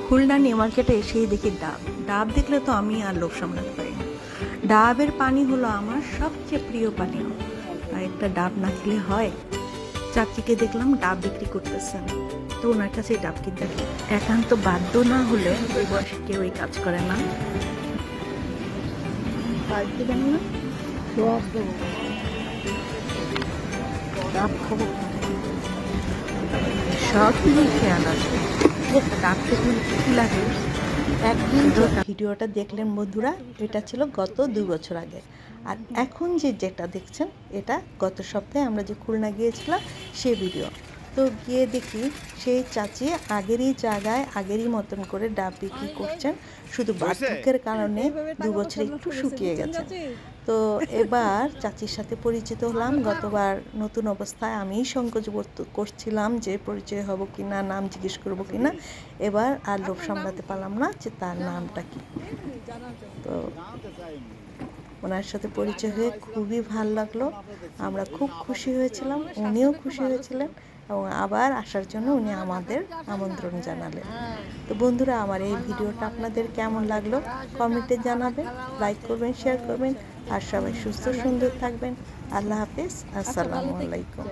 Khulna new মার্কেটে এসেই দেখি ডাব। ডাব দেখলে তো আমি আর লোভ সামলাতে পারি না। ডাবের পানি হলো আমার সবচেয়ে প্রিয় পানীয়। আর একটা ডাব না খেলে হয়? চাচিকে দেখলাম ডাব বিক্রি করতেছেন, তো ওনার কাছে ডাব কিনতে একান্ত বাধ্য না হলে এই বয়সে কেউ এই কাজ করে না। ডাব খাবো, সব কিছু খেয়াল আছে। ডাব খেতে কি লাগে একদিন। তো ভিডিওটা দেখলেন বন্ধুরা, এটা ছিল গত 2 বছর আগে। আর এখন যেটা দেখছেন এটা গত সপ্তাহে আমরা যে খুলনা গিয়েছিলাম সেই ভিডিও। তো গিয়ে দেখি সেই চাচি আগেরই জায়গায় আগেরই মতন করে ডাব বিক্রি করছেন, শুধু বার্ধক্যের কারণে 2 বছর একটু শুকিয়ে গেছে। তো এবার চাচির সাথে পরিচিত হলাম। গতবার নতুন অবস্থায় আমি সংকোচ বোধ করছিলাম যে পরিচয় হব কি না, নাম জিজ্ঞেস করবো কি না। এবার আর লোভ সামলাতে পারলাম না যে তার নামটা কি। তো ওনার সাথে পরিচয় হয়ে খুবই ভালো লাগলো, আমরা খুব খুশি হয়েছিলাম, উনিও খুশি হয়েছিলেন এবং আবার আসার জন্য উনি আমাদের আমন্ত্রণ জানালেন। তো বন্ধুরা, আমার এই ভিডিওটা আপনাদের কেমন লাগলো কমেন্টে জানাবেন, লাইক করবেন, শেয়ার করবেন। আর সবাই সুস্থ সুন্দর থাকবেন। আল্লাহ হাফেজ, আসসালামু আলাইকুম।